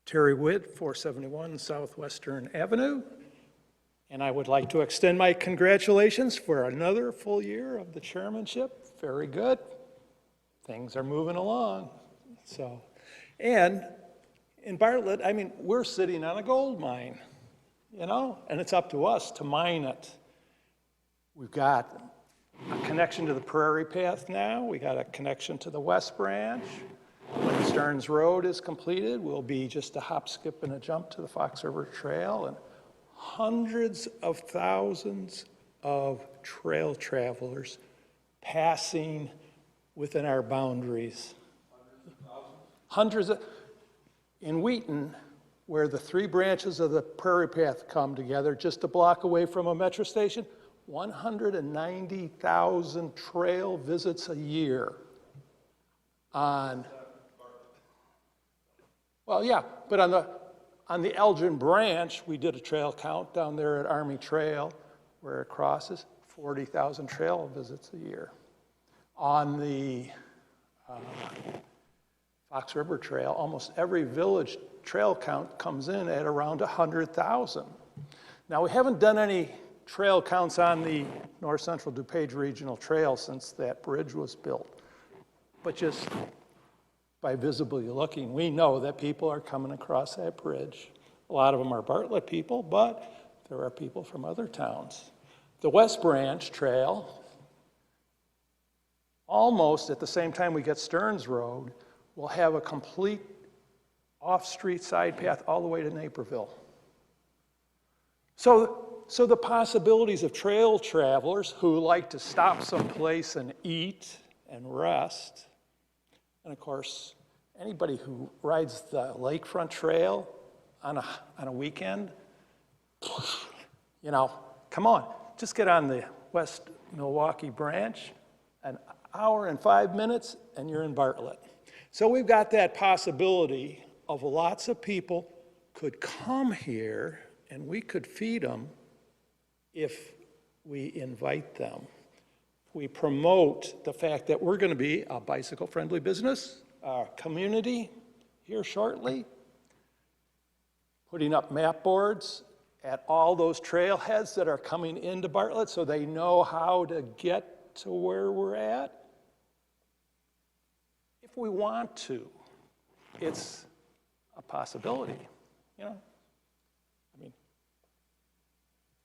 Terry Witt, 471 Southwestern Avenue. And I would like to extend my congratulations for another full year of the chairmanship. Very good. Things are moving along. So, and in Bartlett, I mean, we're sitting on a gold mine, you know, and it's up to us to mine it. We've got a connection to the Prairie Path now. We got a connection to the West Branch. When Stearns Road is completed, we'll be just a hop, skip, and a jump to the Fox River Trail, and hundreds of thousands of trail travelers passing within our boundaries. Hundreds of, in Wheaton, where the three branches of the Prairie Path come together, just a block away from a metro station, 190,000 trail visits a year on, well, yeah, but on the Elgin branch, we did a trail count down there at Army Trail, where it crosses, 40,000 trail visits a year. On the Fox River Trail, almost every village trail count comes in at around 100,000. Now, we haven't done any trail counts on the North Central DuPage Regional Trail since that bridge was built. But just by visibly looking, we know that people are coming across that bridge. A lot of them are Bartlett people, but there are people from other towns. The West Branch Trail, almost at the same time we get Stearns Road, will have a complete off-street side path all the way to Naperville. So the possibilities of trail travelers who like to stop someplace and eat and rest, and of course, anybody who rides the Lakefront Trail on a weekend, you know, come on, just get on the West Milwaukee branch, an hour and 5 minutes, and you're in Bartlett. So we've got that possibility of lots of people could come here and we could feed them if we invite them. We promote the fact that we're going to be a bicycle-friendly business, community here shortly, putting up map boards at all those trailheads that are coming into Bartlett so they know how to get to where we're at. If we want to, it's a possibility, you know? I mean,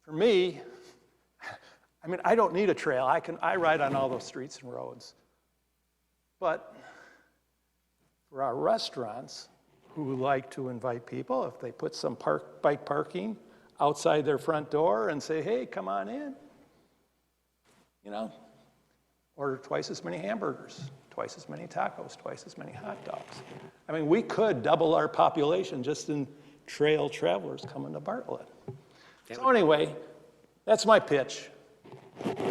for me, I don't need a trail. I ride on all those streets and roads. But for our restaurants who like to invite people, if they put some bike parking outside their front door and say, hey, come on in, you know, order twice as many hamburgers, twice as many tacos, twice as many hot dogs. I mean, we could double our population just in trail travelers coming to Bartlett. So anyway, that's my pitch.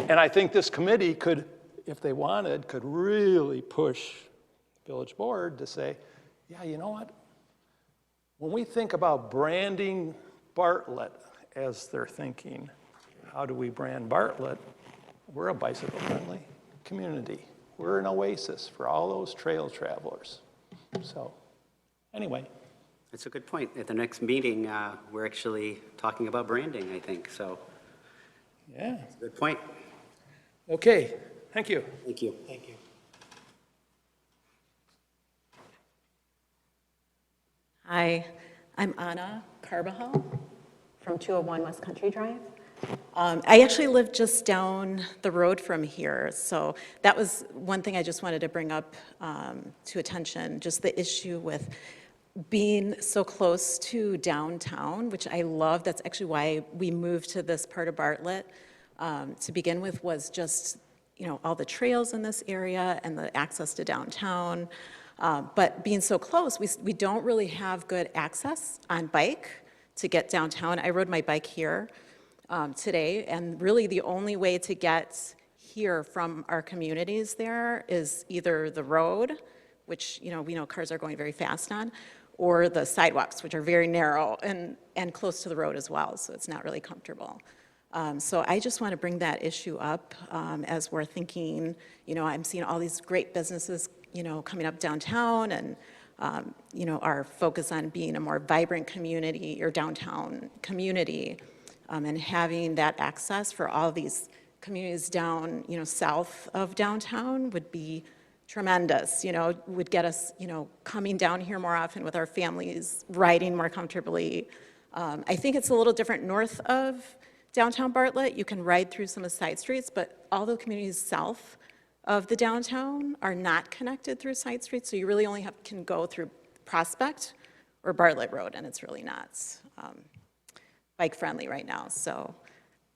And I think this committee could, if they wanted, could really push the village board to say, yeah, you know what? When we think about branding Bartlett as they're thinking, how do we brand Bartlett? We're a bicycle-friendly community. We're an oasis for all those trail travelers. So anyway. That's a good point. At the next meeting, we're actually talking about branding, I think, so. Yeah. That's a good point. Okay, thank you. Thank you. Thank you. Hi, I'm Anna Carbajal from 201 West Country Drive. I actually live just down the road from here, so that was one thing I just wanted to bring up to attention, just the issue with being so close to downtown, which I love. That's actually why we moved to this part of Bartlett to begin with, was just, you know, all the trails in this area and the access to downtown. But being so close, we don't really have good access on bike to get downtown. I rode my bike here today, and really the only way to get here from our communities there is either the road, which, you know, we know cars are going very fast on, or the sidewalks, which are very narrow and close to the road as well, so it's not really comfortable. So I just want to bring that issue up as we're thinking, you know, I'm seeing all these great businesses, you know, coming up downtown, and you know, our focus on being a more vibrant community or downtown community, and having that access for all these communities down, you know, south of downtown would be tremendous, you know, would get us, you know, coming down here more often with our families, riding more comfortably. I think it's a little different north of downtown Bartlett. You can ride through some of the side streets, but all the communities south of the downtown are not connected through side streets, so you really only can go through Prospect or Bartlett Road, and it's really not bike-friendly right now. So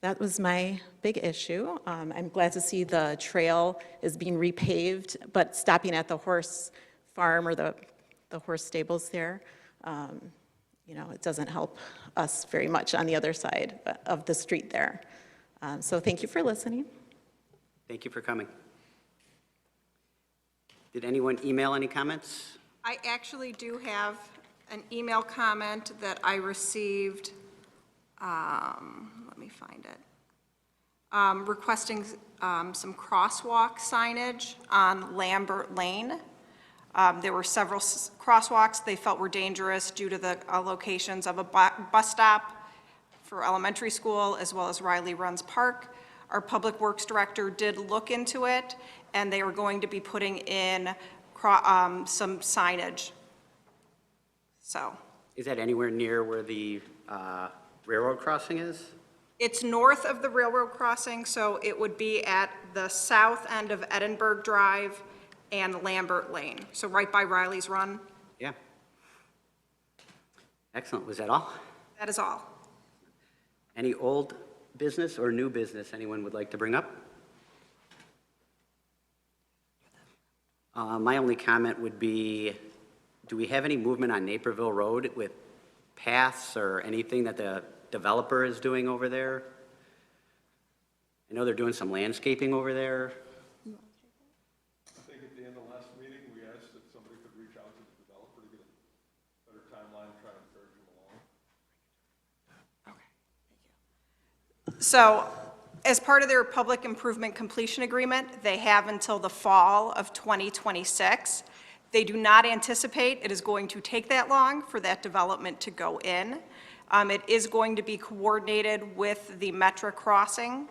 that was my big issue. I'm glad to see the trail is being repaved, but stopping at the horse farm or the horse stables there, you know, it doesn't help us very much on the other side of the street there. So thank you for listening. Thank you for coming. Did anyone email any comments? I actually do have an email comment that I received, let me find it, requesting some crosswalk signage on Lambert Lane. There were several crosswalks they felt were dangerous due to the locations of a bus stop for elementary school as well as Riley Runs Park. Our Public Works Director did look into it, and they are going to be putting in some signage. So. Is that anywhere near where the railroad crossing is? It's north of the railroad crossing, so it would be at the south end of Edinburgh Drive and Lambert Lane, so right by Riley's Run. Yeah. Excellent. Was that all? That is all. Any old business or new business anyone would like to bring up? My only comment would be, do we have any movement on Naperville Road with paths or anything that the developer is doing over there? I know they're doing some landscaping over there. I think at the end of last meeting, we asked if somebody could reach out to the developer to get a better timeline, try to encourage him along. So, as part of their public improvement completion agreement, they have until the fall of 2026. They do not anticipate it is going to take that long for that development to go in. It is going to be coordinated with the Metra crossing.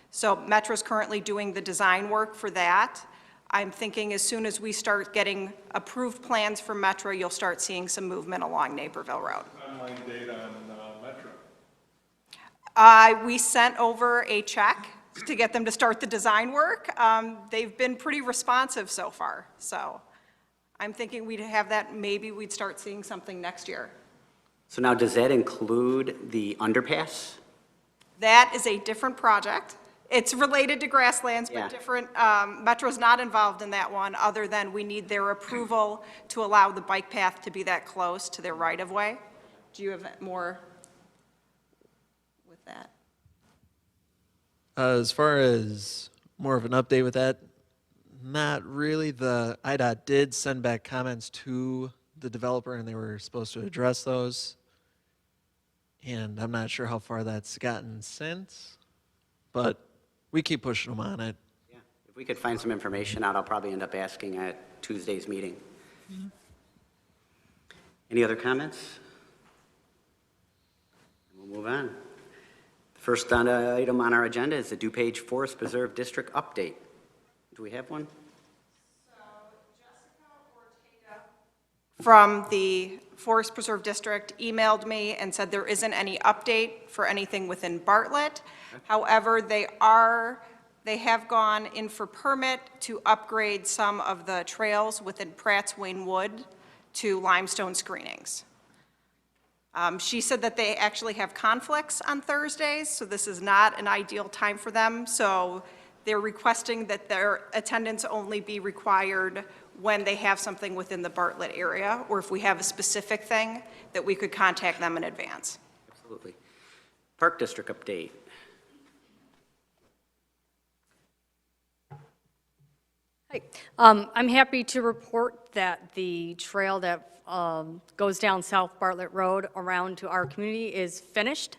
So Metra's currently doing the design work for that. I'm thinking as soon as we start getting approved plans for Metra, you'll start seeing some movement along Naperville Road. Timeline date on Metro. We sent over a check to get them to start the design work. They've been pretty responsive so far, so I'm thinking we'd have that, maybe we'd start seeing something next year. So now, does that include the underpass? That is a different project. It's related to grasslands, Yeah. but different. Metro's not involved in that one, other than we need their approval to allow the bike path to be that close to their right-of-way. Do you have more with that? As far as more of an update with that, not really. The IDOT did send back comments to the developer, and they were supposed to address those. And I'm not sure how far that's gotten since, but we keep pushing them on it. Yeah. If we could find some information out, I'll probably end up asking at Tuesday's meeting. Mm-hmm. Any other comments? We'll move on. The first item on our agenda is the DuPage Forest Preserve District update. Do we have one? So Jessica Ortega from the Forest Preserve District emailed me and said there isn't any update for anything within Bartlett. Okay. However, they have gone in for permit to upgrade some of the trails within Pratt's Wayne Wood to limestone screenings. She said that they actually have conflicts on Thursdays, so this is not an ideal time for them. So they're requesting that their attendance only be required when they have something within the Bartlett area, or if we have a specific thing, that we could contact them in advance. Absolutely. Park District update. Hi. I'm happy to report that the trail that goes down South Bartlett Road around to our community is finished.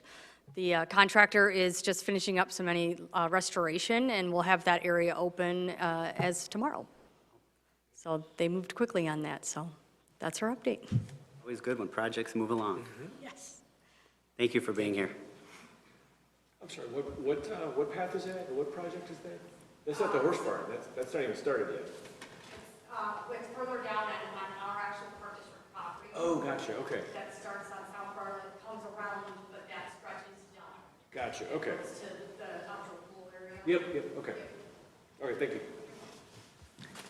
The contractor is just finishing up some restoration, and we'll have that area open as tomorrow. So they moved quickly on that, so that's our update. Always good when projects move along. Yes. Thank you for being here. I'm sorry, what path is that, or what project is that? That's not the horse barn, that's not even started yet. It's further down on our actual Park District property. Oh, gotcha, okay, That starts on South Bartlett, comes around, but that stretch is done. gotcha, okay. Goes to the outdoor pool area. Yep, okay. All right, thank you.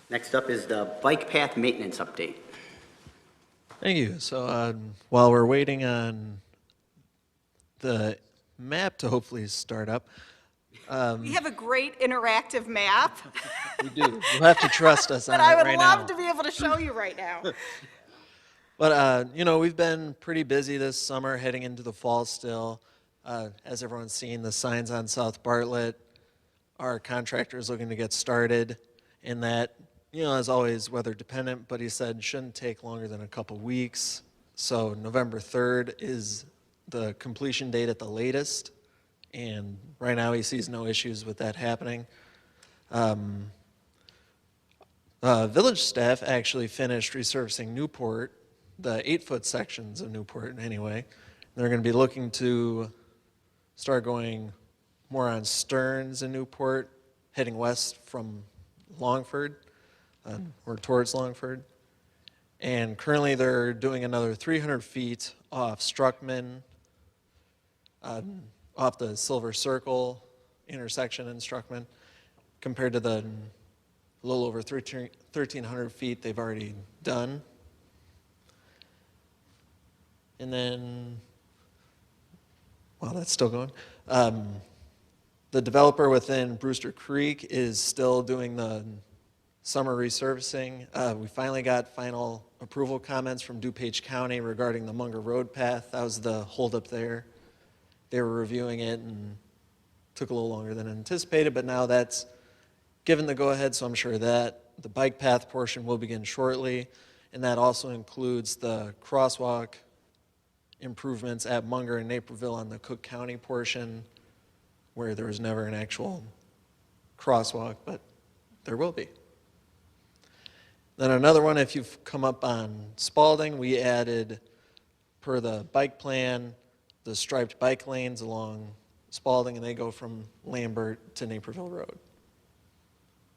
Next up is the bike path maintenance update. Thank you. So while we're waiting on the map to hopefully start up, We have a great interactive map we do. You'll have to trust us on that I it would right love now. to be able to show you right now. But, we've been pretty busy this summer heading into the fall still. As everyone's seen, the signs on South Bartlett, our contractor is looking to get started. And that, is always weather dependent, but he said shouldn't take longer than a couple weeks. So November 3rd is the completion date at the latest. And right now he sees no issues with that happening. Village staff actually finished resurfacing Newport, the 8-foot sections of Newport anyway. They're going to be looking to start going more on Stearns in Newport, heading west from Longford, or towards Longford. And currently they're doing another 300 feet off Struckman, off the Silver Circle intersection in Struckman, compared to the little over 1,300 feet they've already done. And then, well, that's still going. The developer within Brewster Creek is still doing the summer resurfacing. We finally got final approval comments from DuPage County regarding the Munger Road path. That was the holdup there. They were reviewing it and took a little longer than anticipated, but now that's given the go-ahead, so I'm sure that the bike path portion will begin shortly, and that also includes the crosswalk improvements at Munger and Naperville on the Cook County portion, where there was never an actual crosswalk, but there will be. Then another one, if you've come up on Spalding, we added, per the bike plan, the striped bike lanes along Spalding, and they go from Lambert to Naperville Road.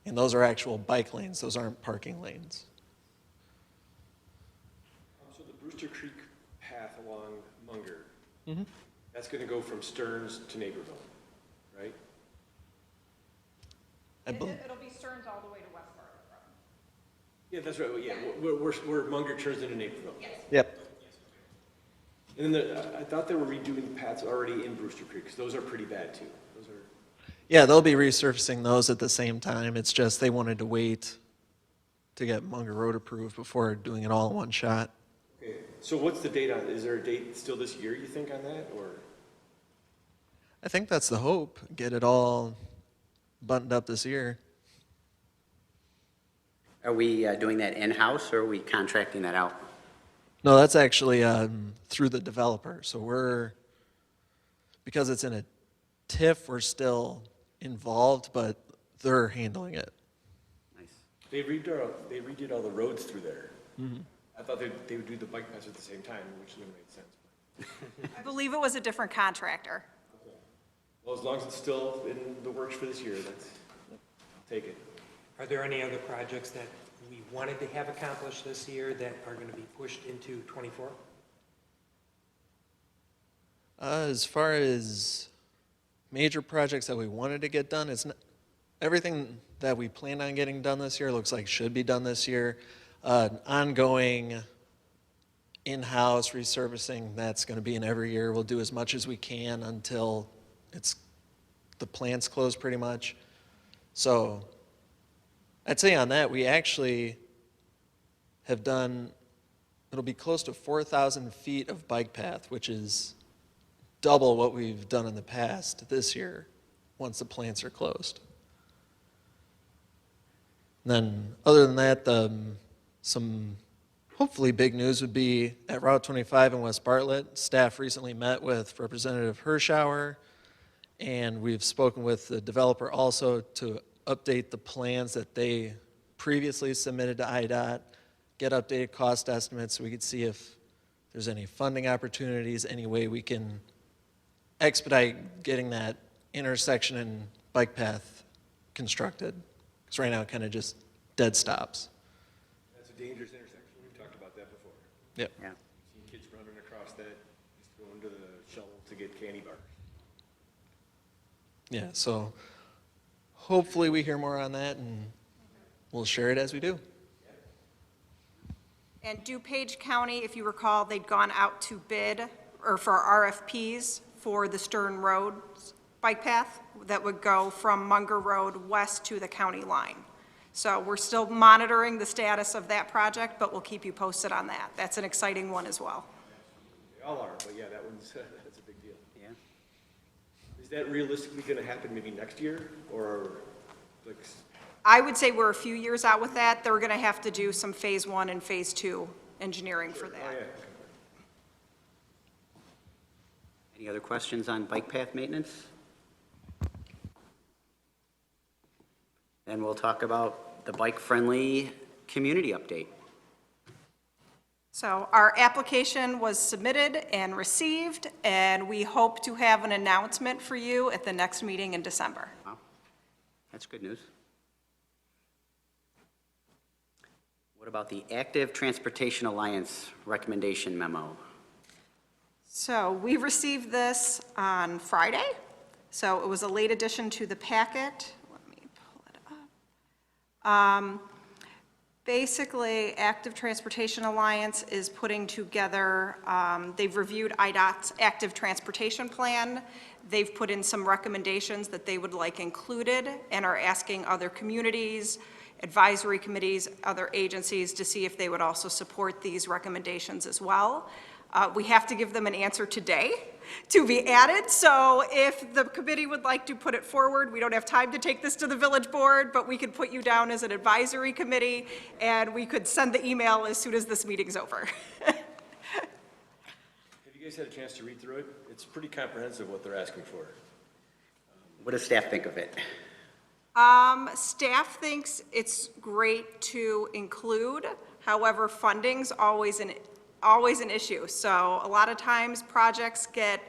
And those are actual bike lanes, those aren't parking lanes. So the Brewster Creek path along Munger, that's gonna go from Stearns to Naperville, right? It'll be Stearns all the way to West Bartlett Road. Yeah, that's right, yeah, where Munger turns into Naperville. Yep. And then I thought they were redoing paths already in Brewster Creek, because those are pretty bad too. Those are, Yeah, they'll be resurfacing those at the same time. It's just they wanted to wait to get Munger Road approved before doing it all in one shot. okay, so what's the date on, is there a date still this year, you think, on that, or? I think that's the hope, get it all buttoned up this year. Are we doing that in-house, or are we contracting that out? No, that's actually through the developer. So because it's in a TIF, we're still involved, but they're handling it. Nice. They redid all the roads through there. I thought they would do the bike paths at the same time, which would make sense. I believe it was a different contractor. Well, as long as it's still in the works for this year, I'll take it. Are there any other projects that we wanted to have accomplished this year that are going to be pushed into '24? As far as major projects that we wanted to get done, everything that we planned on getting done this year looks like should be done this year. Ongoing in-house resurfacing, that's going to be in every year. We'll do as much as we can until the plant's closed pretty much. So I'd say on that, we actually have done, it'll be close to 4,000 feet of bike path, which is double what we've done in the past this year, once the plants are closed. And then, other than that, some hopefully big news would be at Route 25 in West Bartlett. Staff recently met with Representative Hirschauer, and we've spoken with the developer also to update the plans that they previously submitted to IDOT get updated cost estimates so we could see if there's any funding opportunities, any way we can expedite getting that intersection and bike path constructed. Because right now it kind of just dead stops. That's a dangerous intersection. We've talked about that before. Yep. Yeah. Seen kids running across that, just going to the shovel to get candy bars. Yeah, so hopefully we hear more on that and we'll share it as we do. And DuPage County, if you recall, they'd gone out to bid, or for RFPs for the Stern Road bike path that would go from Munger Road west to the county line. So we're still monitoring the status of that project, but we'll keep you posted on that. That's an exciting one as well. They all are, but yeah, that one's, that's a big deal. Yeah. Is that realistically going to happen maybe next year, or like? I would say we're a few years out with that. They're going to have to do some phase 1 and phase 2 engineering for Oh, that. yeah. Any other questions on bike path maintenance? Then we'll talk about the bike-friendly community update. So our application was submitted and received, and we hope to have an announcement for you at the next meeting in December. Wow, that's good news. What about the Active Transportation Alliance recommendation memo? So we received this on Friday, so it was a late addition to the packet. Let me pull it up. Basically, Active Transportation Alliance is putting together, they've reviewed IDOT's active transportation plan. They've put in some recommendations that they would like included and are asking other communities, advisory committees, other agencies to see if they would also support these recommendations as well. We have to give them an answer today to be added, so if the committee would like to put it forward, we don't have time to take this to the village board, but we could put you down as an advisory committee, and we could send the email as soon as this meeting's over. Have you guys had a chance to read through it? It's pretty comprehensive what they're asking for. What does staff think of it? Staff thinks it's great to include, however, funding's always an issue. So a lot of times, projects get,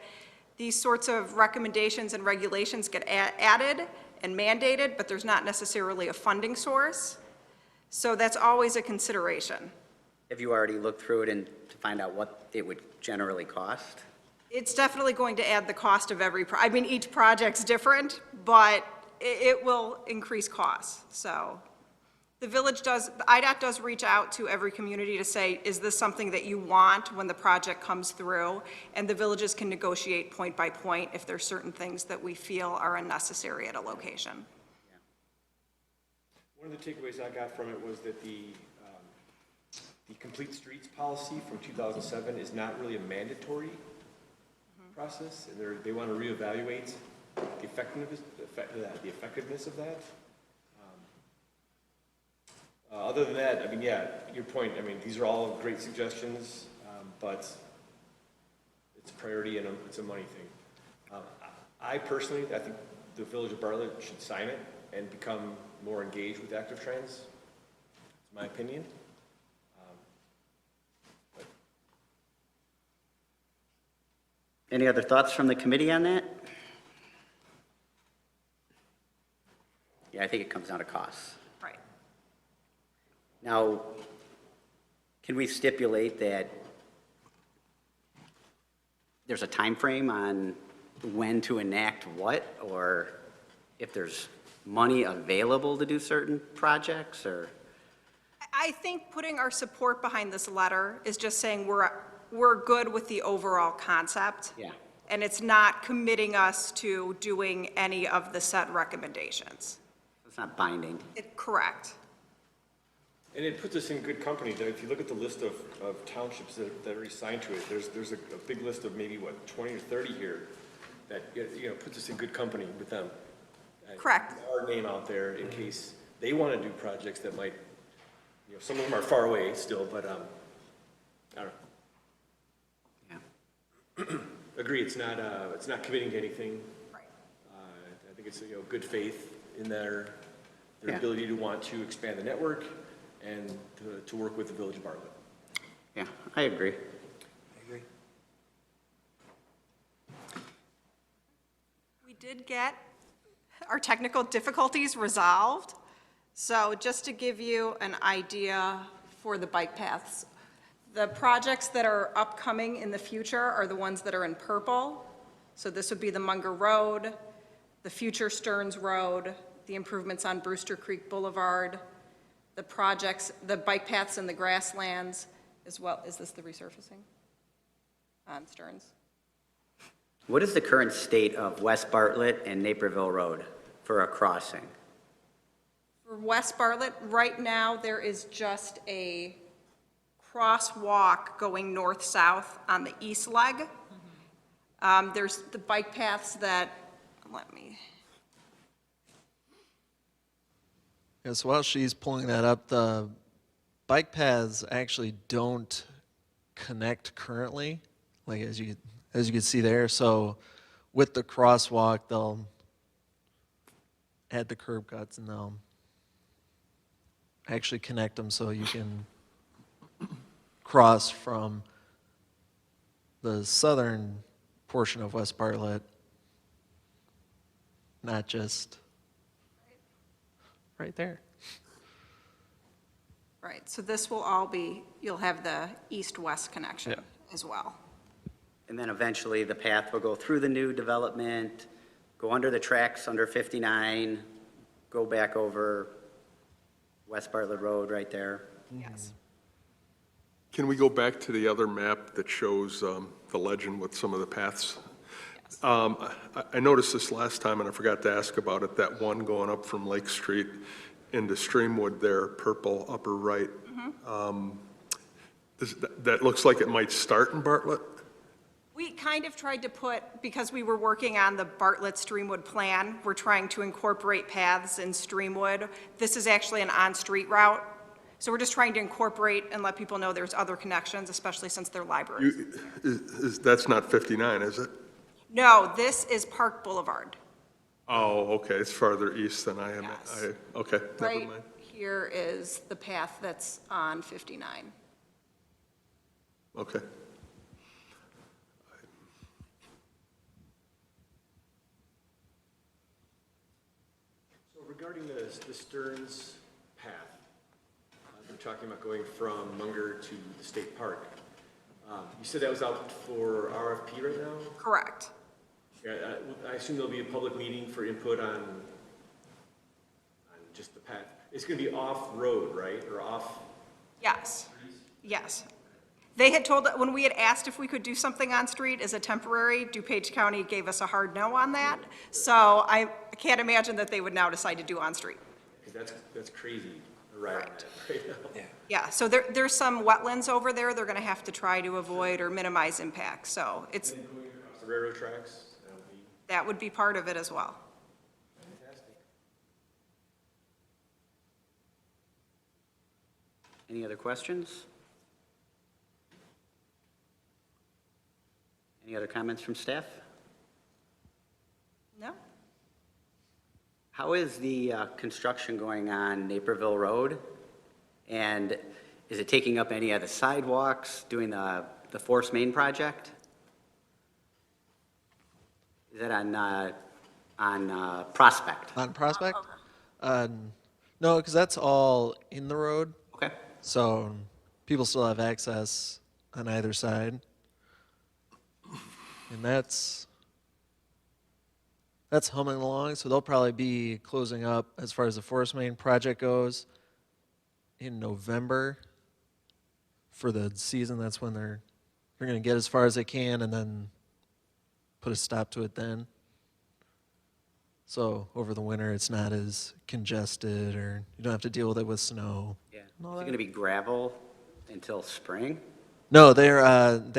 these sorts of recommendations and regulations get added and mandated, but there's not necessarily a funding source. So that's always a consideration. Have you already looked through it and to find out what it would generally cost? It's definitely going to add the cost of every, I mean, each project's different, but it will increase costs, so. The village does, the IDOT does reach out to every community to say, is this something that you want when the project comes through? And the villages can negotiate point by point if there's certain things that we feel are unnecessary at a location. One of the takeaways I got from it was that the Complete Streets policy from 2007 is not really a mandatory process, and they want to reevaluate the effectiveness of that. Other than that, I mean, yeah, your point, I mean, these are all great suggestions, but it's a priority and it's a money thing. I personally, I think the village of Bartlett should sign it and become more engaged with Active Trans. It's my opinion. Any other thoughts from the committee on that? Yeah, I think it comes down to costs. Right. Now, can we stipulate that there's a time frame on when to enact what, or if there's money available to do certain projects, or? I think putting our support behind this letter is just saying we're good with the overall concept. Yeah. And it's not committing us to doing any of the set recommendations. It's not binding. Correct. And it puts us in good company. If you look at the list of townships that are already signed to it, there's a big list of maybe, 20 or 30 here that, puts us in good company with them. Correct. Our name out there in case they want to do projects that might, some of them are far away still, but, I don't know. Yeah. Agree, it's not committing to anything. Right. I think it's, good faith in their Yeah. ability to want to expand the network, and to work with the Village of Bartlett. Yeah, I agree. I agree. We did get our technical difficulties resolved. So just to give you an idea for the bike paths, the projects that are upcoming in the future are the ones that are in purple. So this would be the Munger Road, the future Stearns Road, the improvements on Brewster Creek Boulevard, the projects, the bike paths in the grasslands, as well. Is this the resurfacing on Stearns? What is the current state of West Bartlett and Naperville Road for a crossing? For West Bartlett, right now, there is just a crosswalk going north-south on the east leg. There's the bike paths that, let me, Yes, while she's pulling that up, the bike paths actually don't connect currently, like as you can see there. So with the crosswalk, they'll add the curb cuts and they'll actually connect them so you can cross from the southern portion of West Bartlett, not just right there. right, so this will all be, you'll have the east-west connection Yeah. as well. And then eventually the path will go through the new development, go under the tracks under 59, go back over West Bartlett Road right there. Yes. Can we go back to the other map that shows the legend with some of the paths? I noticed this last time, and I forgot to ask about it, that one going up from Lake Street into Streamwood there, purple upper right. That looks like it might start in Bartlett? We kind of tried to put, because we were working on the Bartlett Streamwood plan, we're trying to incorporate paths in Streamwood. This is actually an on-street route, so we're just trying to incorporate and let people know there's other connections, especially since they're libraries. That's not 59, is it? No, this is Park Boulevard. Oh, okay, it's farther east than I am. Yes. Okay, never Right mind. here is the path that's on 59. Okay. So regarding the Stearns path, they're talking about going from Munger to the state park. You said that was out for RFP right now? Correct. Yeah, I assume there'll be a public meeting for input on just the path. It's going to be off-road, right, or off? Yes, yes. They had told, when we had asked if we could do something on street as a temporary, DuPage County gave us a hard no on that. So I can't imagine that they would now decide to do on street. Because that's crazy, right on that right now. Yeah, so there's some wetlands over there they're gonna have to try to avoid or minimize impact, so it's, And going across the railroad tracks, that'll be that would be part of it as well. fantastic. Any other questions? Any other comments from staff? No? How is the construction going on Naperville Road? And is it taking up any of the sidewalks, doing the Force Main project? Is that on Prospect? On Prospect? No, because that's all in the road, Okay. so people still have access on either side. And that's humming along, so they'll probably be closing up as far as the Forest Main project goes in November for the season. That's when they're going to get as far as they can and then put a stop to it then. So over the winter, it's not as congested, or you don't have to deal with it with snow. Yeah. Is and all it that. going to be gravel until spring? No, they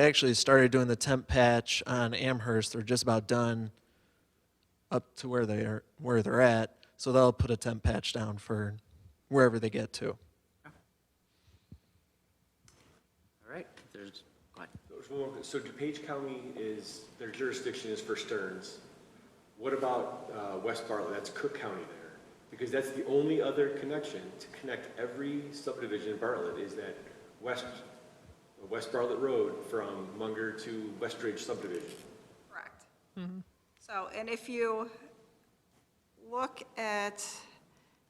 actually started doing the temp patch on Amherst. They're just about done up to where they're at. So they'll put a temp patch down for wherever they get to. All right. There's, go ahead. There's one more. So DuPage County their jurisdiction is for Stearns. What about West Bartlett? That's Cook County there. Because that's the only other connection to connect every subdivision in Bartlett is that West Bartlett Road from Munger to Westridge subdivision. Correct. So, and if you look at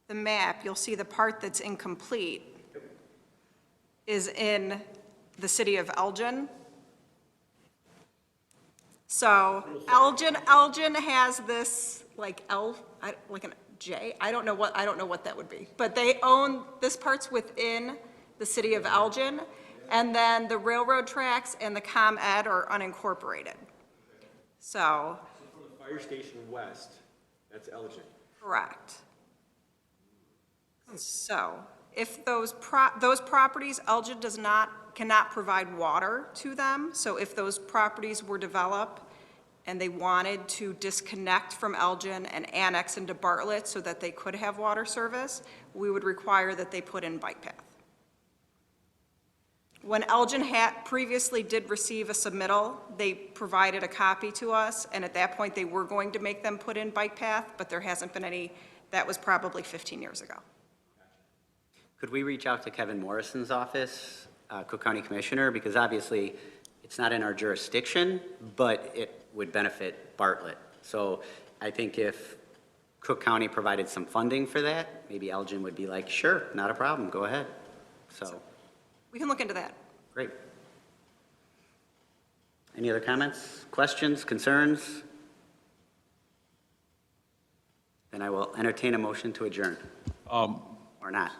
the map, you'll see the part that's incomplete is in the city of Elgin. So Elgin has this like like a J, I don't know what that would be. But they own, this part's within the city of Elgin, and then the railroad tracks and the ComEd are unincorporated. So, From the fire station west, that's Elgin. correct. So, if those properties, Elgin cannot provide water to them, so if those properties were developed and they wanted to disconnect from Elgin and annex into Bartlett so that they could have water service, we would require that they put in bike path. When Elgin previously did receive a submittal, they provided a copy to us, and at that point, they were going to make them put in bike path, but there hasn't been any, that was probably 15 years ago. Could we reach out to Kevin Morrison's office, Cook County Commissioner? Because obviously, it's not in our jurisdiction, but it would benefit Bartlett. So I think if Cook County provided some funding for that, maybe Elgin would be like, sure, not a problem, go ahead. So, We can look into that. great. Any other comments, questions, concerns? Then I will entertain a motion to adjourn. Or not.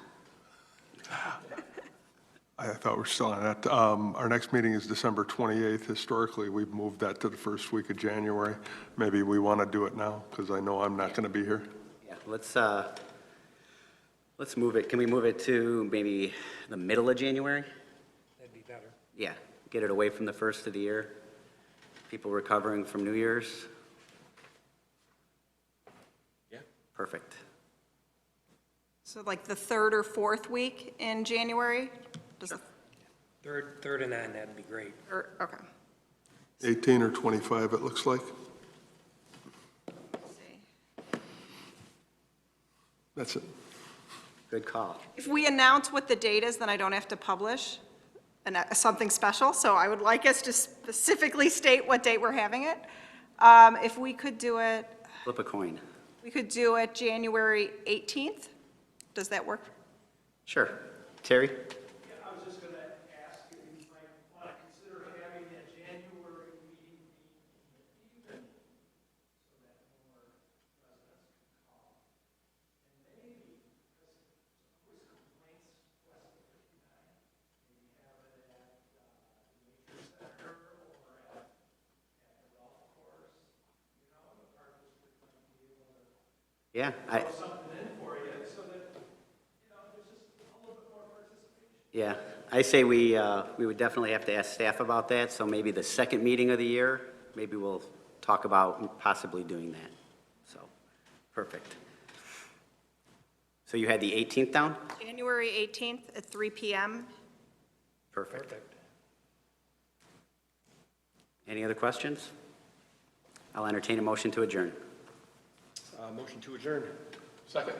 I thought we're still on that. Our next meeting is December 28th. Historically, we've moved that to the first week of January. Maybe we want to do it now, because I know I'm not going to be here. Yeah, let's move it. Can we move it to maybe the middle of January? That'd be better. Yeah, get it away from the first of the year. People recovering from New Year's. Yeah. Perfect. So like the third or fourth week in January? Does the Third and on, that'd be great. okay. 18 or 25, it looks like. Let's see. That's it. Good call. If we announce what the date is, then I don't have to publish something special, so I would like us to specifically state what date we're having it. If we could do it, Flip a coin. we could do it January 18th. Does that work? Sure. Terry? Yeah, I was just going to ask if you might want to consider having a January meeting be in the evening so that more residents can call. And maybe, because there's always complaints west of 59, maybe have it at the nature center or at the golf course, you know, the park district might be able to Yeah, throw something in for you so that, you know, there's just a little bit more participation. yeah. I say we would definitely have to ask staff about that, so maybe the second meeting of the year, maybe we'll talk about possibly doing that. So, perfect. So you had the 18th down? January 18th at 3 p.m. Perfect. Any other questions? I'll entertain a motion to adjourn. Motion to adjourn. Second.